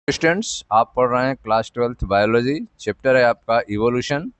Students, आप पढ़ रहे हैं क्लास 12th बायोलॉजी। चैप्टर है आपका इवोल्यूशन।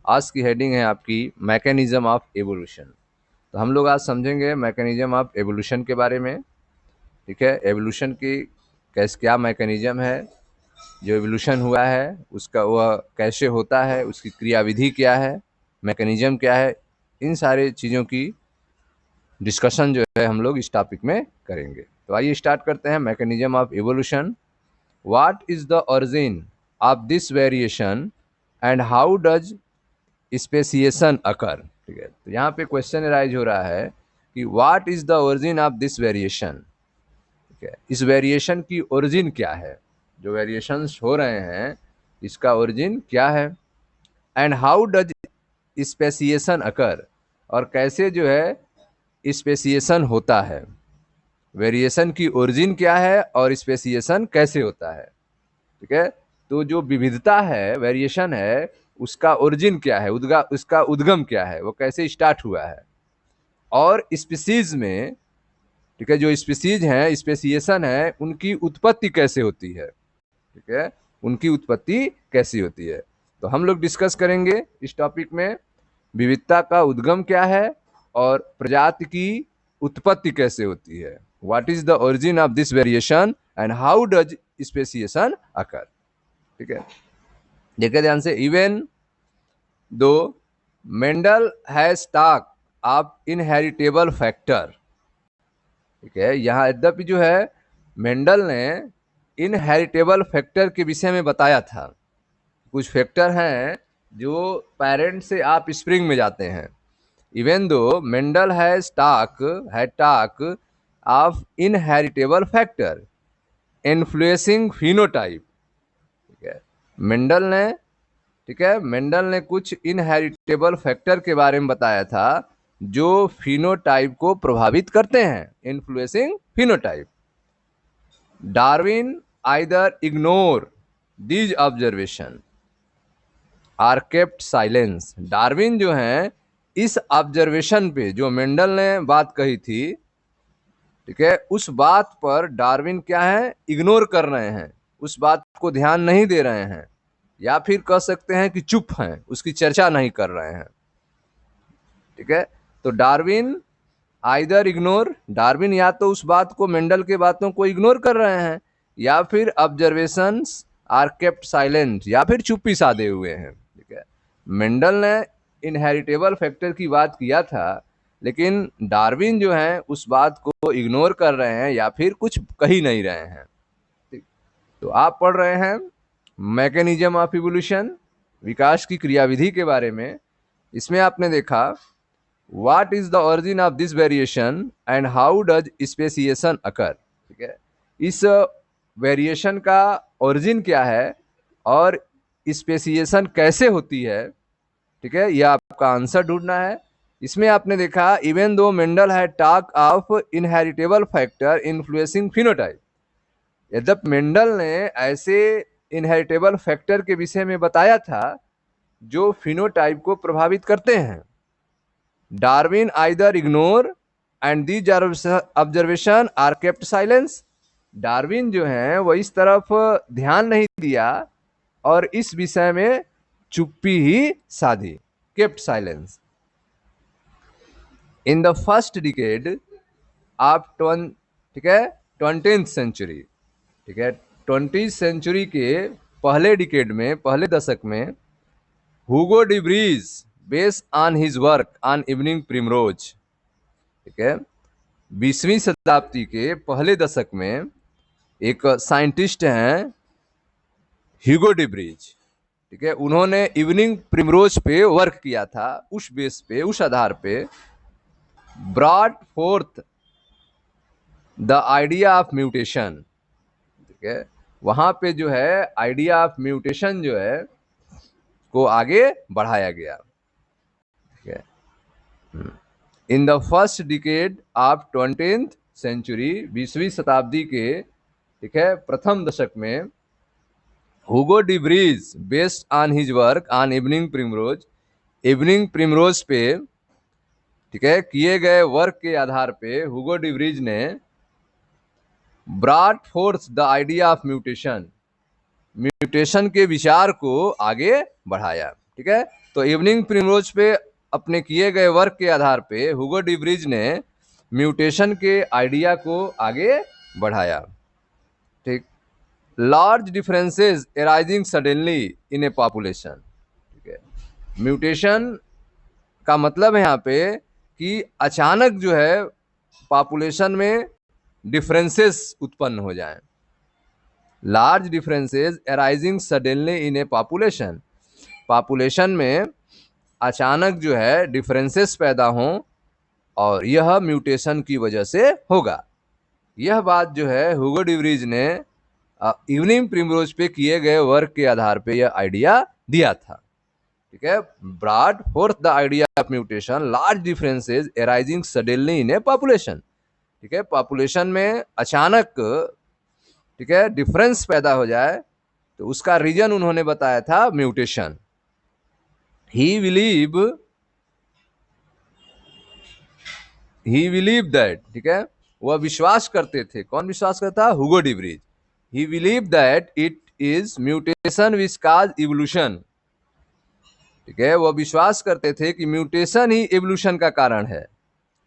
आज की हेडिंग है आपकी मैकेनिज्म ऑफ एवोल्यूशन। तो हम लोग आज समझेंगे मैकेनिज्म ऑफ एवोल्यूशन के बारे में। ठीक है, एवोल्यूशन की क्या मैकेनिज्म है, जो एवोल्यूशन हुआ है उसका वह कैसे होता है, उसकी क्रियाविधि क्या है, मैकेनिज्म क्या है, इन सारे चीज़ों की डिस्कशन जो है हम लोग इस टॉपिक में करेंगे। तो आइए स्टार्ट करते हैं। Mechanism of evolution. What is the origin of this variation and how does speciation occur? ठीक है, तो यहाँ पे क्वेश्चन राइज हो रहा है कि what is the origin of this variation? ठीक है, इस वेरिएशन की ओरिजिन क्या है, जो वेरिएशंस हो रहे हैं इसका ओरिजिन क्या है, एंड हाउ डज स्पेसिएशन अकर, और कैसे जो है स्पेसिएशन होता है। वेरिएशन की ओरिजिन क्या है और स्पेसिएशन कैसे होता है। ठीक है, तो जो विविधता है, वेरिएशन है, उसका ओरिजिन क्या है, उसका उद्गम क्या है, वो कैसे स्टार्ट हुआ है, और स्पीसीज में, ठीक है, जो स्पीसीज हैं, स्पेसिएशन है, उनकी उत्पत्ति कैसे होती है। ठीक है, उनकी उत्पत्ति कैसी होती है, तो हम लोग डिस्कस करेंगे इस टॉपिक में। विविधता का उद्गम क्या है और प्रजाति की उत्पत्ति कैसे होती है। What is the origin of this variation and how does speciation occur. ठीक है, देखिए ध्यान से। Even though Mendel has talk of inheritable factor. ठीक है, यहाँ यद्यपि जो है मेंडल ने इनहेरिटेबल फैक्टर के विषय में बताया था। कुछ फैक्टर हैं जो पेरेंट से आप स्प्रिंग में जाते हैं। Even though Mendel has talk of inheritable factor influencing phenotype. ठीक है, मेंडल ने, ठीक है, मेंडल ने कुछ इनहेरिटेबल फैक्टर के बारे में बताया था जो फिनोटाइप को प्रभावित करते हैं, influencing phenotype. Darwin either ignore these observation or kept silence. Darwin जो है इस ऑब्जर्वेशन पे, जो मेंडल ने बात कही थी, ठीक है, उस बात पर डार्विन क्या है, इग्नोर कर रहे हैं, उस बात को ध्यान नहीं दे रहे हैं, या फिर कह सकते हैं कि चुप हैं, उसकी चर्चा नहीं कर रहे हैं। ठीक है, तो डार्विन आइदर इग्नोर, डार्विन या तो उस बात को, मेंडल के बातों को इग्नोर कर रहे हैं, या फिर ऑब्जर्वेशंस आर केप्ट साइलेंट, या फिर चुप्पी साधे हुए हैं। ठीक है, मेंडल ने इनहेरिटेबल फैक्टर की बात किया था, लेकिन डार्विन जो है उस बात को इग्नोर कर रहे हैं या फिर कुछ कह ही नहीं रहे हैं। ठीक, तो आप पढ़ रहे हैं मैकेनिज्म ऑफ इवोल्यूशन, विकास की क्रियाविधि के बारे में। इसमें आपने देखा what is the origin of this variation and how does speciation occur. ठीक है, इस वेरिएशन का ओरिजिन क्या है और स्पेसिएशन कैसे होती है। ठीक है, यह आपका आंसर ढूंढना है। इसमें आपने देखा इवन दो मेंडल है talk of inheritable factor influencing phenotype. यद्यपि मेंडल ने ऐसे इनहेरिटेबल फैक्टर के विषय में बताया था जो फिनोटाइप को प्रभावित करते हैं। Darwin either ignore and these observation or kept silence. Darwin जो है वो इस तरफ ध्यान नहीं दिया और इस विषय में चुप्पी ही साधी, kept silence. In the first decade of ठीक है 20th सेंचुरी। ठीक है, 20th सेंचुरी के पहले डिकेड में, पहले दशक में, Hugo de Vries based on his work on evening primrose. ठीक है, 20वीं शताब्दी के पहले दशक में एक साइंटिस्ट हैं ह्यूगो डिब्रीज। ठीक है, उन्होंने इवनिंग प्रिमरोज पे वर्क किया था। उस बेस पे, उस आधार पे brought forth the idea of mutation. ठीक है, वहां पे जो है आइडिया ऑफ म्यूटेशन जो है को आगे बढ़ाया गया। ठीक है, in the first decade of 20th century, 20वीं शताब्दी के, ठीक है, प्रथम दशक में, Hugo de Vries based on his work on evening primrose पे, ठीक है, किए गए वर्क के आधार पे हुगो डिब्रीज ने brought forth the idea of mutation, mutation के विचार को आगे बढ़ाया। ठीक है, तो इवनिंग प्रिमरोज पे अपने किए गए वर्क के आधार पे हुगो डिब्रीज ने म्यूटेशन के आइडिया को आगे बढ़ाया। ठीक, large differences arising suddenly in a population. ठीक है, म्यूटेशन का मतलब है यहाँ पे कि अचानक जो है पॉपुलेशन में डिफरेंसेस उत्पन्न हो जाएं। Large differences arising suddenly in a population, population में अचानक जो है डिफरेंसेस पैदा हों और यह म्यूटेशन की वजह से होगा। यह बात जो है हुगो डिब्रीज ने इवनिंग प्रिमरोज पे किए गए वर्क के आधार पे यह आइडिया दिया था। ठीक है, brought forth the idea of mutation, large differences arising suddenly in a population. ठीक है, पॉपुलेशन में अचानक, ठीक है, डिफरेंस पैदा हो जाए तो उसका रीजन उन्होंने बताया था म्यूटेशन। ही बिलीव दैट, ठीक है, वह विश्वास करते थे। कौन विश्वास करता? हुगो debris. He believe that it is mutation which cause evolution. ठीक है, वह विश्वास करते थे कि म्यूटेशन ही इवोल्यूशन का कारण है।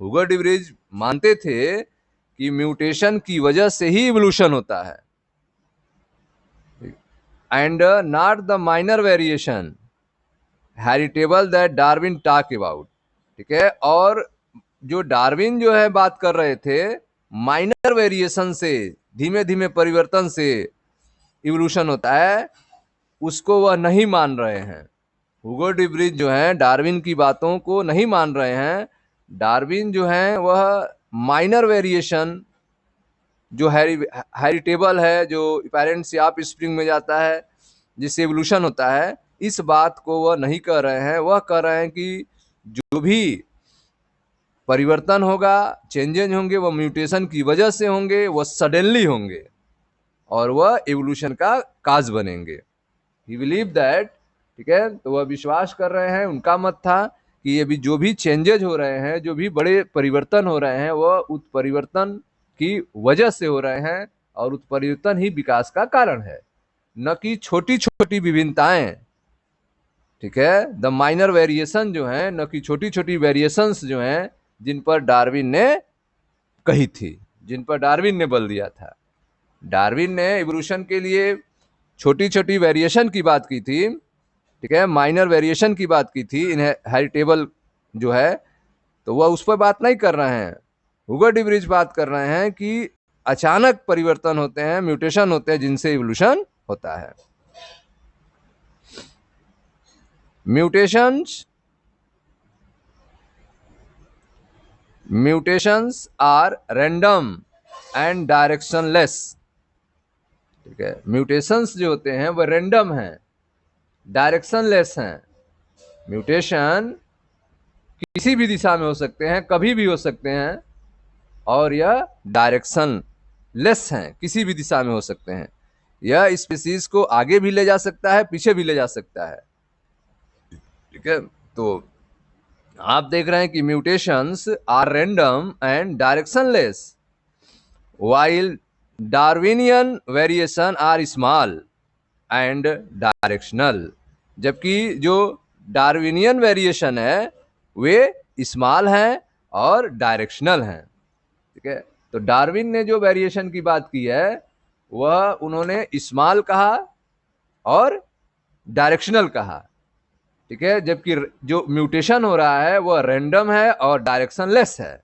हुगो डिब्रीज मानते थे कि म्यूटेशन की वजह से ही इवोल्यूशन होता है, and not the minor variation heritable that Darwin talk about. ठीक है, और जो डार्विन जो है बात कर रहे थे माइनर वेरिएशन से, धीमे धीमे परिवर्तन से इवोल्यूशन होता है, उसको वह नहीं मान रहे हैं। हुगो डिब्रीज जो है डार्विन की बातों को नहीं मान रहे हैं। डार्विन जो है वह माइनर वेरिएशन जो हेरिटेबल है, जो पेरेंट्स से आप स्प्रिंग में जाता है, जिससे एवोल्यूशन होता है, इस बात को वह नहीं कह रहे हैं। वह कह रहे हैं कि जो भी परिवर्तन होगा, चेंजेज होंगे, वह म्यूटेशन की वजह से होंगे, वह सडनली होंगे और वह एवोल्यूशन का काज बनेंगे। ही बिलीव दैट, ठीक है, तो वह विश्वास कर रहे हैं, उनका मत था कि ये भी जो भी चेंजेज हो रहे हैं, जो भी बड़े परिवर्तन हो रहे हैं, वह उस परिवर्तन की वजह से हो रहे हैं और उस परिवर्तन ही विकास का कारण है, न कि छोटी छोटी विभिन्नताएं। ठीक है, द माइनर वेरिएशन जो है, न कि छोटी छोटी वेरिएशंस जो हैं जिन पर डार्विन ने कही थी, जिन पर डार्विन ने बल दिया था। डार्विन ने इवोल्यूशन के लिए छोटी छोटी वेरिएशन की बात की थी, ठीक है, माइनर वेरिएशन की बात की थी, इन्हें हेरिटेबल जो है, तो वह उस पर बात नहीं कर रहे हैं। हुगो डिब्रीज बात कर रहे हैं कि अचानक परिवर्तन होते हैं, म्यूटेशन होते हैं, जिनसे इवोल्यूशन होता है। Mutations are random and directionless. ठीक है, म्यूटेशंस जो होते हैं वह रैंडम हैं, डायरेक्शनलेस हैं। म्यूटेशन किसी भी दिशा में हो सकते हैं, कभी भी हो सकते हैं, और यह डायरेक्शन लेस हैं, किसी भी दिशा में हो सकते हैं। यह स्पीसीज को आगे भी ले जा सकता है, पीछे भी ले जा सकता है। ठीक है, तो आप देख रहे हैं कि mutations are random and directionless, while Darwinian variation are small and directional. जबकि जो डार्विनियन वेरिएशन है वे स्मॉल हैं और डायरेक्शनल हैं। ठीक है, तो डार्विन ने जो वेरिएशन की बात की है वह उन्होंने स्मॉल कहा और डायरेक्शनल कहा। ठीक है, जबकि जो म्यूटेशन हो रहा है वह रैंडम है और डायरेक्शनलेस है।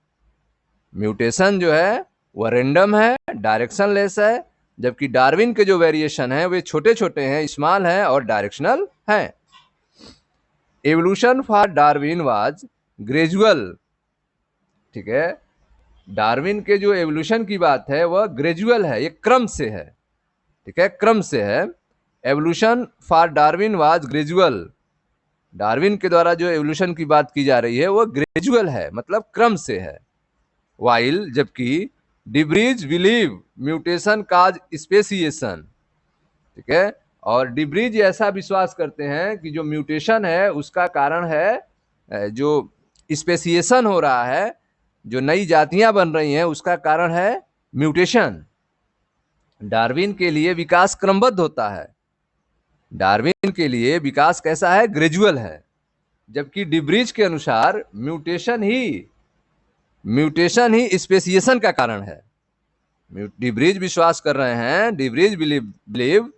म्यूटेशन जो है वह रैंडम है, डायरेक्शनलेस है, जबकि डार्विन के जो वेरिएशन है वे छोटे छोटे हैं, स्मॉल हैं और डायरेक्शनल हैं। Evolution for Darwin was gradual. ठीक है, डार्विन के जो एवोल्यूशन की बात है वह ग्रेजुअल है, ये क्रम से है। ठीक है, क्रम से है। Evolution for Darwin was gradual. Darwin के द्वारा जो एवोल्यूशन की बात की जा रही है वह ग्रेजुअल है, मतलब क्रम से है। वाइल, जबकि डिब्रीज बिलीव म्यूटेशन काज स्पेसिएशन। ठीक है, और डिब्रीज ऐसा विश्वास करते हैं कि जो म्यूटेशन है उसका कारण है जो स्पेसिएशन हो रहा है, जो नई जातियां बन रही हैं, उसका कारण है म्यूटेशन। डार्विन के लिए विकास क्रमबद्ध होता है, डार्विन के लिए विकास कैसा है? ग्रेजुअल है। जबकि डिब्रीज के अनुसार म्यूटेशन ही स्पेसिएशन का कारण है। डिब्रीज विश्वास कर रहे हैं, डिब्रीज बिलीव,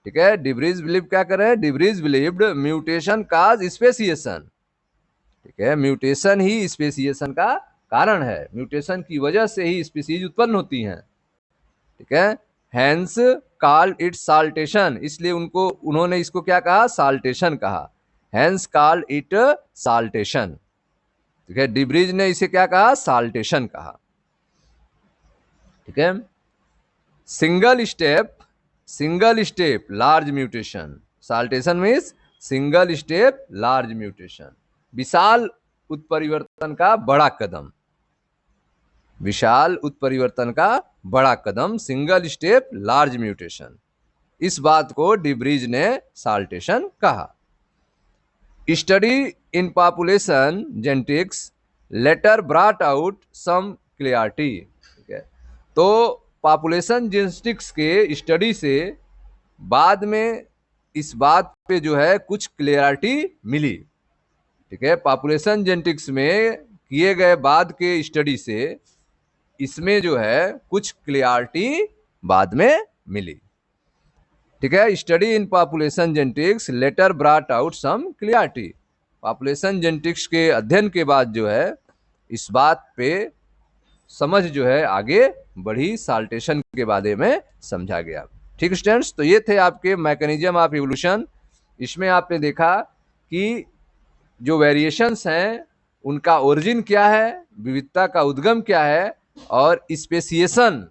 ठीक है, डिब्रीज बिलीव क्या कर रहे हैं? डिब्रीज बिलीव्ड म्यूटेशन काज स्पेसिएशन, ठीक है, म्यूटेशन ही स्पेसिएशन का कारण है। म्यूटेशन की वजह से ही स्पीसीज उत्पन्न होती हैं, ठीक है। हैंस कॉल्ड इट साल्टेशन, इसलिए उन्होंने इसको क्या कहा? साल्टेशन कहा। हैंस कॉल्ड इट साल्टेशन, ठीक है। डिब्रीज ने इसे क्या कहा? साल्टेशन कहा, ठीक है। Single step large mutation, saltation means single step large mutation, विशाल उत्परिवर्तन का बड़ा कदम, विशाल उत्परिवर्तन का बड़ा कदम, सिंगल स्टेप लार्ज म्यूटेशन। इस बात को डिब्रीज ने साल्टेशन कहा। Study in population genetics later brought out some clarity, ठीक है। तो पॉपुलेशन जेनेटिक्स के स्टडी से बाद में इस बात पे जो है कुछ क्लियरिटी मिली, ठीक है। पॉपुलेशन जेनेटिक्स में किए गए बाद के स्टडी से इसमें जो है कुछ क्लियरिटी बाद में मिली, ठीक है। Study in population genetics later brought out some clarity, population genetics के अध्ययन के बाद जो है इस बात पे समझ जो है आगे बढ़ी, साल्टेशन के बारे में समझा गया, ठीक स्टूडेंट्स। तो ये थे आपके मैकेनिज्म ऑफ इवोल्यूशन। इसमें आपने देखा कि जो वेरिएशंस हैं उनका ओरिजिन क्या है, विविधता का उद्गम क्या है, और स्पेसिएशन,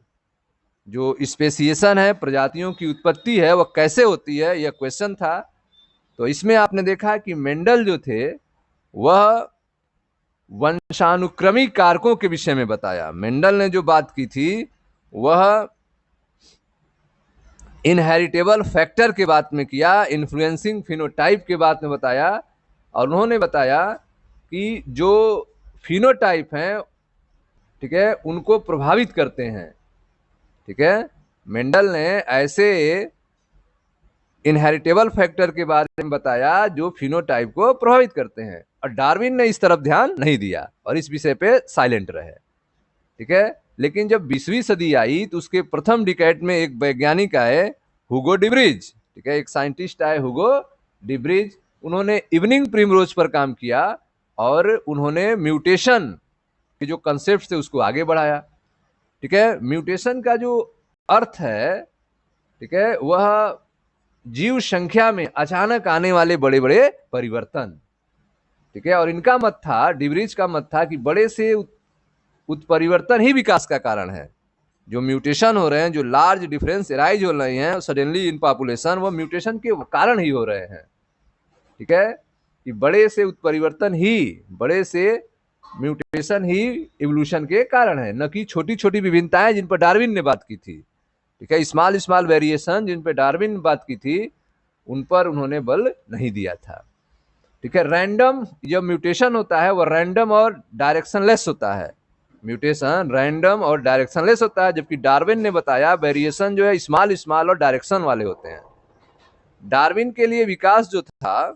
जो स्पेसिएशन है, प्रजातियों की उत्पत्ति है, वह कैसे होती है, यह क्वेश्चन था। तो इसमें आपने देखा कि मेंडल जो थे वह वंशानुक्रमिक कारकों के विषय में बताया। मेंडल ने जो बात की थी वह इनहेरिटेबल फैक्टर के बात में किया, इन्फ्लुएंसिंग फिनोटाइप के बात में बताया, और उन्होंने बताया कि जो फिनोटाइप हैं, ठीक है, उनको प्रभावित करते हैं, ठीक है। मेंडल ने ऐसे इनहेरिटेबल फैक्टर के बारे में बताया जो फिनोटाइप को प्रभावित करते हैं, और डार्विन ने इस तरफ ध्यान नहीं दिया और इस विषय पे साइलेंट रहे, ठीक है। लेकिन जब 20वीं सदी आई तो उसके प्रथम डिकेड में एक वैज्ञानिक आए, हुगो डिब्रीज, ठीक है, एक साइंटिस्ट आए हुगो डिब्रीज। उन्होंने इवनिंग प्रिमरोज पर काम किया और उन्होंने म्यूटेशन के जो कंसेप्ट थे उसको आगे बढ़ाया, ठीक है। म्यूटेशन का जो अर्थ है, ठीक है, वह जीव संख्या में अचानक आने वाले बड़े बड़े परिवर्तन, ठीक है। और इनका मत था, डिब्रीज का मत था कि बड़े से उत्परिवर्तन ही विकास का कारण है। जो म्यूटेशन हो रहे हैं, जो लार्ज डिफरेंस एराइज हो रहे हैं सडनली इन पॉपुलेशन, वो म्यूटेशन के कारण ही हो रहे हैं, ठीक है। कि बड़े से उत्परिवर्तन ही, बड़े से म्यूटेशन ही इवोल्यूशन के कारण है, न कि छोटी छोटी विभिन्नताएं जिन पर डार्विन ने बात की थी, ठीक है। स्मॉल वेरिएशन जिन पर डार्विन ने बात की थी उन पर उन्होंने बल नहीं दिया था, ठीक है। रैंडम जब म्यूटेशन होता है वह रैंडम और डायरेक्शनलेस होता है, म्यूटेशन रैंडम और डायरेक्शनलेस होता है, जबकि डार्विन ने बताया वेरिएशन जो है स्मॉल और डायरेक्शन वाले होते हैं। डार्विन के लिए विकास जो था,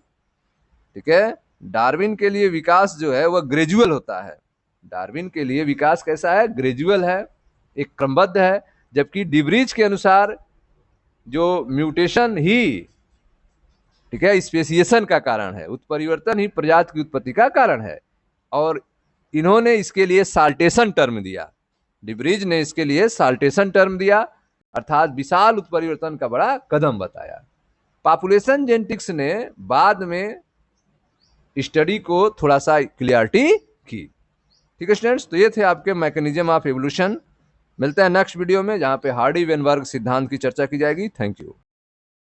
ठीक है, डार्विन के लिए विकास जो है वह ग्रेजुअल होता है। डार्विन के लिए विकास कैसा है? ग्रेजुअल है, एक क्रमबद्ध है। जबकि डिब्रीज के अनुसार जो म्यूटेशन ही, ठीक है, स्पेसिएशन का कारण है, उत्परिवर्तन ही प्रजाति की उत्पत्ति का कारण है, और इन्होंने इसके लिए साल्टेशन टर्म दिया, डिब्रीज ने इसके लिए साल्टेशन टर्म दिया, अर्थात विशाल उत्परिवर्तन का बड़ा कदम बताया। पॉपुलेशन जेनेटिक्स ने बाद में स्टडी को थोड़ा सा क्लियरिटी की, ठीक है स्टूडेंट्स। तो ये थे आपके मैकेनिज्म ऑफ इवोल्यूशन। मिलते हैं नेक्स्ट वीडियो में जहां पे हार्डी वेनबर्ग सिद्धांत की चर्चा की जाएगी। Thank you.